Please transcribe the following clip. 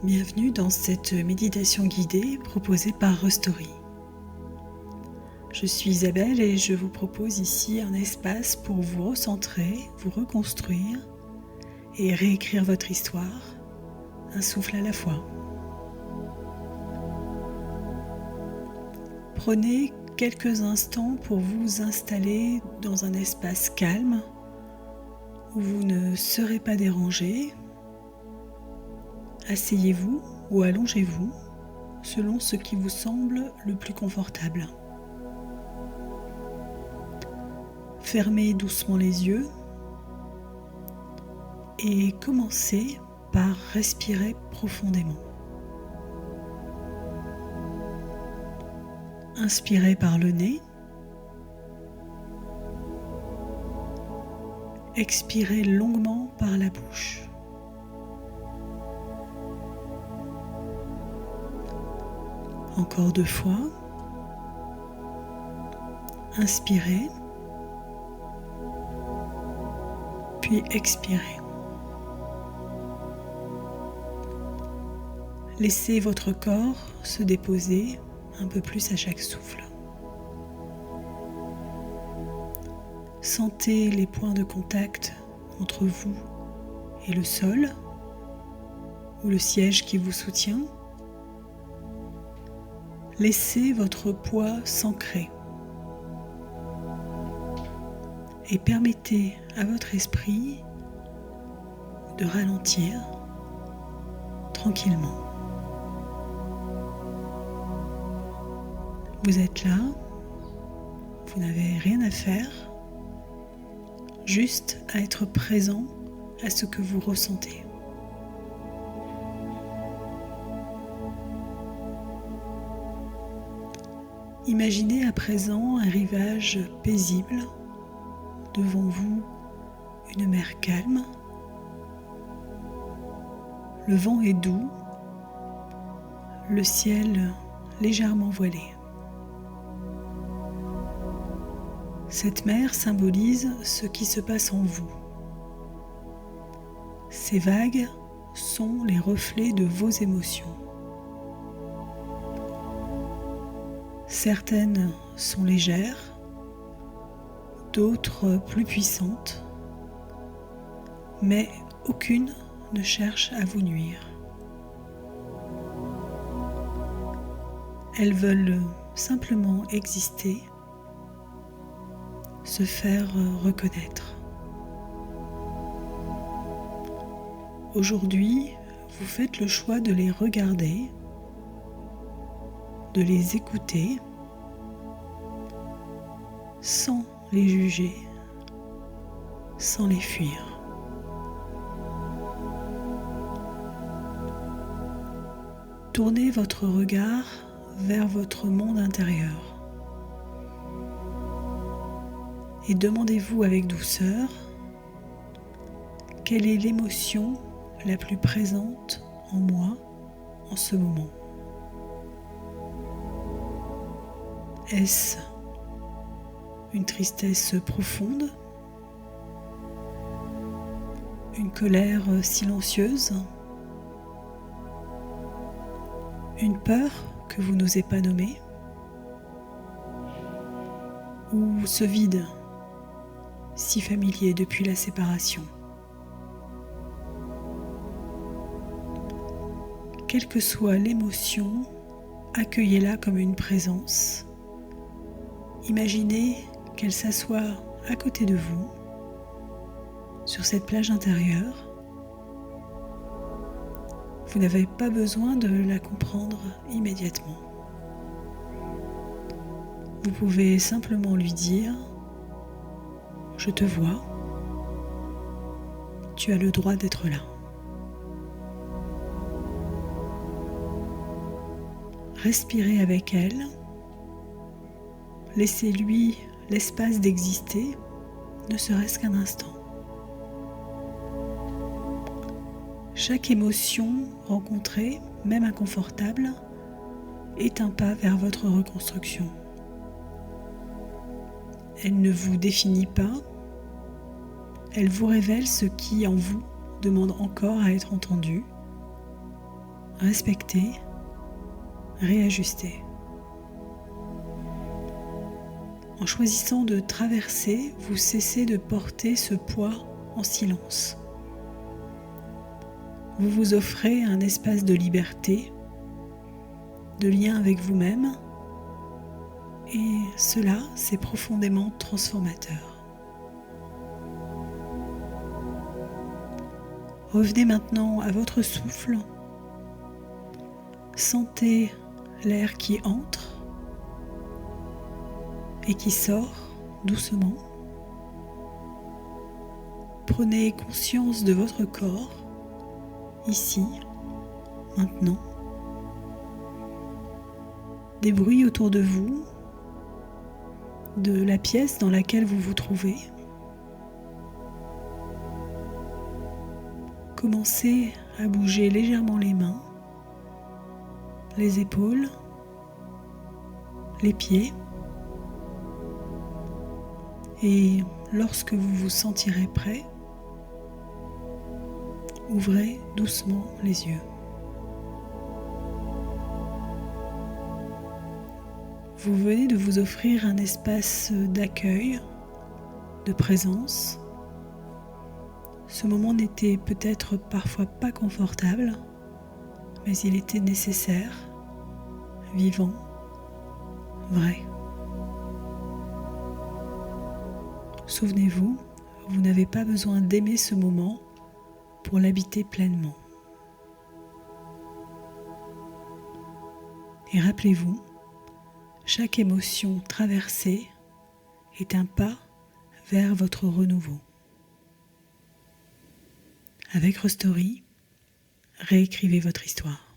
Bienvenue dans cette méditation guidée proposée par Restory. Je suis Isabelle et je vous propose ici un espace pour vous recentrer, vous reconstruire et réécrire votre histoire, un souffle à la fois. Prenez quelques instants pour vous installer dans un espace calme où vous ne serez pas dérangé. Asseyez-vous ou allongez-vous selon ce qui vous semble le plus confortable. Fermez doucement les yeux et commencez par respirer profondément. Inspirez par le nez. Expirez longuement par la bouche. Encore 2 fois. Inspirez. Puis expirez. Laissez votre corps se déposer un peu plus à chaque souffle. Sentez les points de contact entre vous et le sol ou le siège qui vous soutient. Laissez votre poids s'ancrer et permettez à votre esprit de ralentir tranquillement. Vous êtes là, vous n'avez rien à faire, juste à être présent à ce que vous ressentez. Imaginez à présent un rivage paisible, devant vous une mer calme, le vent est doux, le ciel légèrement voilé. Cette mer symbolise ce qui se passe en vous. Ces vagues sont les reflets de vos émotions. Certaines sont légères, d'autres plus puissantes, mais aucune ne cherche à vous nuire. Elles veulent simplement exister, se faire reconnaître. Aujourd'hui, vous faites le choix de les regarder, de les écouter, sans les juger, sans les fuir. Tournez votre regard vers votre monde intérieur et demandez-vous avec douceur quelle est l'émotion la plus présente en moi en ce moment. Est-ce une tristesse profonde, une colère silencieuse, une peur que vous n'osez pas nommer, ou ce vide si familier depuis la séparation. Quelle que soit l'émotion, accueillez-la comme une présence. Imaginez qu'elle s'assoit à côté de vous, sur cette plage intérieure. Vous n'avez pas besoin de la comprendre immédiatement. Vous pouvez simplement lui dire « Je te vois, tu as le droit d'être là ». Respirez avec elle, laissez-lui l'espace d'exister, ne serait-ce qu'un instant. Chaque émotion rencontrée, même inconfortable, est un pas vers votre reconstruction. Elle ne vous définit pas, elle vous révèle ce qui en vous demande encore à être entendu, respecter, réajuster. En choisissant de traverser, vous cessez de porter ce poids en silence. Vous vous offrez un espace de liberté, de lien avec vous-même, et cela, c'est profondément transformateur. Revenez maintenant à votre souffle. Sentez l'air qui entre et qui sort doucement. Prenez conscience de votre corps, ici, maintenant. Des bruits autour de vous, de la pièce dans laquelle vous vous trouvez. Commencez à bouger légèrement les mains, les épaules, les pieds. Et lorsque vous vous sentirez prêt, ouvrez doucement les yeux. Vous venez de vous offrir un espace d'accueil, de présence. Ce moment n'était peut-être parfois pas confortable, mais il était nécessaire, vivant, vrai. Souvenez-vous, vous n'avez pas besoin d'aimer ce moment pour l'habiter pleinement. Et rappelez-vous, chaque émotion traversée est un pas vers votre renouveau. Avec Restory, réécrivez votre histoire.